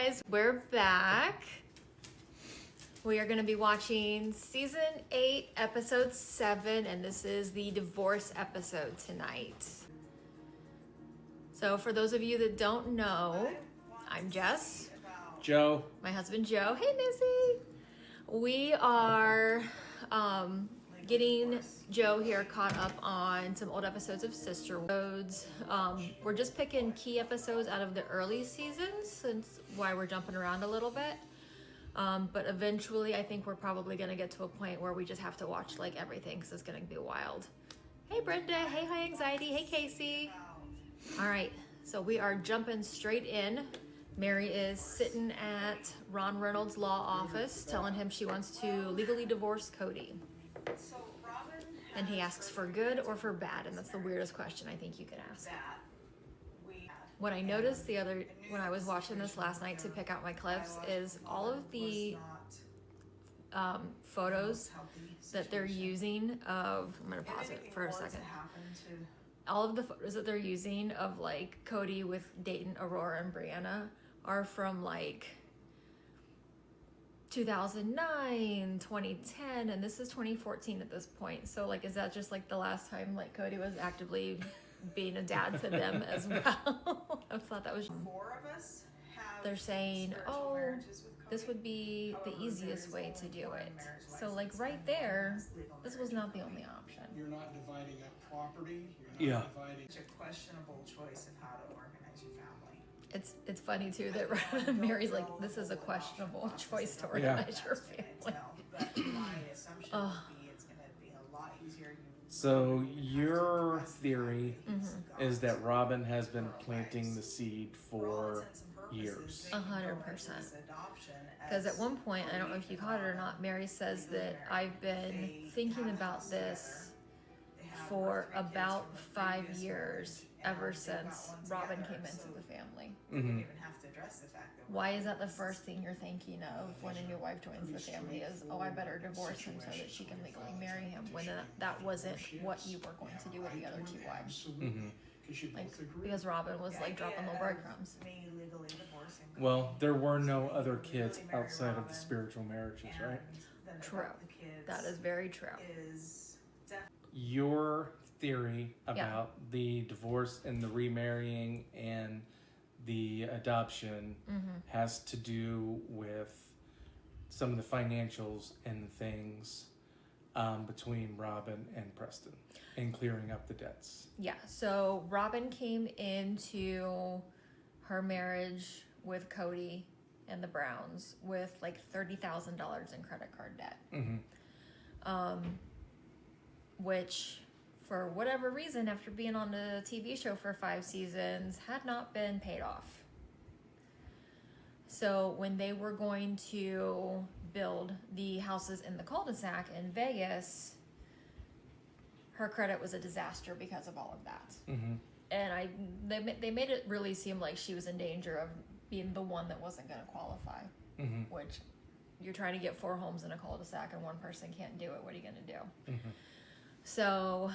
guys, we're back. We are going to be watching season 8, episode 7, and this is the divorce episode tonight. So for those of you that don't know, I'm Jess. Joe. My husband Joe. Hey, Missy. We are getting Joe here caught up on some old episodes of Sisterhoods. We're just picking key episodes out of the early seasons, since why we're jumping around a little bit. But eventually I think we're probably going to get to a point where we just have to watch like everything, because it's going to be wild. Hey Brenda, hey High Anxiety, hey Casey. All right, so we are jumping straight in. Mary is sitting at Ron Reynolds' law office telling him she wants to legally divorce Cody. And he asks for good or for bad, and that's the weirdest question I think you could ask. What I noticed when I was watching this last night to pick out my clips is all of the photos that they're using of, I'm gonna pause it for a second. All of the photos that they're using of like Cody with Dayton, Aurora, and Brianna are from like 2009, 2010, and this is 2014 at this point. So like, is that just like the last time like Cody was actively being a dad to them as well? I thought that was. 4 of us have. They're saying, oh, this would be the easiest way to do it. So like right there, this was not the only option. You're not dividing up property. Yeah. Dividing. It's a questionable choice of how to organize your family. It's funny too that Mary's like, this is a questionable choice to organize your family. But my assumption would be it's going to be a lot easier. So your theory is that Robin has been planting the seed for years. 100%. Because at one point, I don't know if you caught it or not, Mary says that I've been thinking about this for about 5 years, ever since Robin came into the family. Mm-hmm. Why is that the first thing you're thinking of when a new wife joins the family is, oh, I better divorce him so that she can legally marry him, when that wasn't what you were going to do with the other 2 wives. Mm-hmm. Like, because Robin was like dropping little breadcrumbs. Well, there were no other kids outside of the spiritual marriages, right? True. That is very true. Your theory about the divorce and the remarrying and the adoption has to do with some of the financials and things between Robin and Preston and clearing up the debts. Yeah, so Robin came into her marriage with Cody and the Browns with like $30,000 in credit card debt. Which, for whatever reason, after being on the TV show for 5 seasons, had not been paid off. So when they were going to build the houses in the cul-de-sac in Vegas, her credit was a disaster because of all of that. And they made it really seem like she was in danger of being the one that wasn't going to qualify. Which, you're trying to get 4 homes in a cul-de-sac and one person can't do it. What are you going to do? So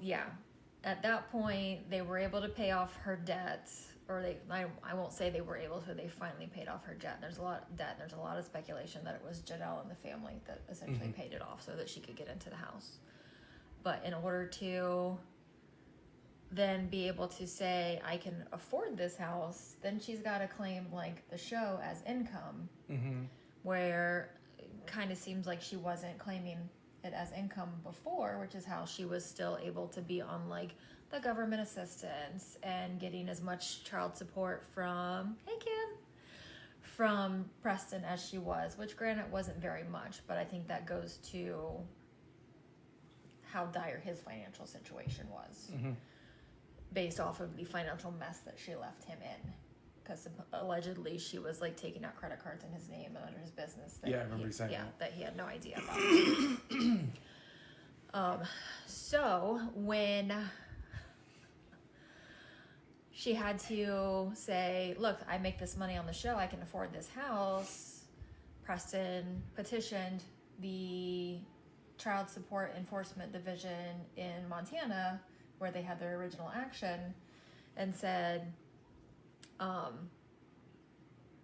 yeah, at that point, they were able to pay off her debt, or I won't say they were able to, they finally paid off her debt. There's a lot of debt. There's a lot of speculation that it was Janelle and the family that essentially paid it off so that she could get into the house. But in order to then be able to say, I can afford this house, then she's got to claim like the show as income, where it kind of seems like she wasn't claiming it as income before, which is how she was still able to be on like the government assistance and getting as much child support from, hey Kim, from Preston as she was, which granted wasn't very much, but I think that goes to how dire his financial situation was, based off of the financial mess that she left him in. Because allegedly she was like taking out credit cards in his name and under his business. I remember you saying that he had no idea about. So when she had to say, look, I make this money on the show, I can afford this house, Preston petitioned the Child Support Enforcement Division in Montana, where they had their original action, and said,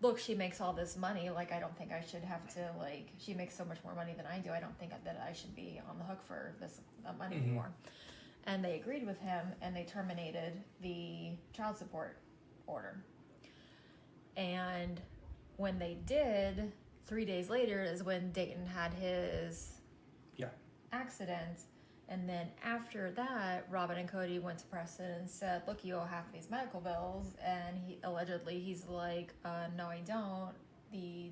look, she makes all this money. Like, I don't think I should have to, like, she makes so much more money than I do. I don't think that I should be on the hook for this money anymore. And they agreed with him, and they terminated the child support order. And when they did, 3 days later is when Dayton had his accident. And then after that, Robin and Cody went to Preston and said, look, you owe half of these medical bills. And he's like, no, I don't. The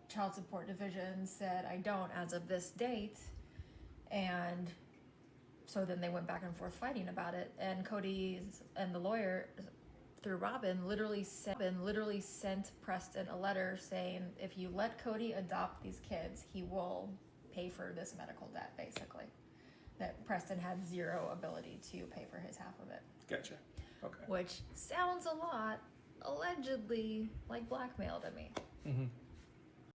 child support division said, I don't as of this date. And so then they went back and forth fighting about it. And Cody's and the lawyer through Robin literally sent Preston a letter saying, if you let Cody adopt these kids, he will pay for this medical debt, basically. That Preston had zero ability to pay for his half of it. Gotcha. Okay. Which sounds a lot, allegedly, like blackmail to me. Mm-hmm.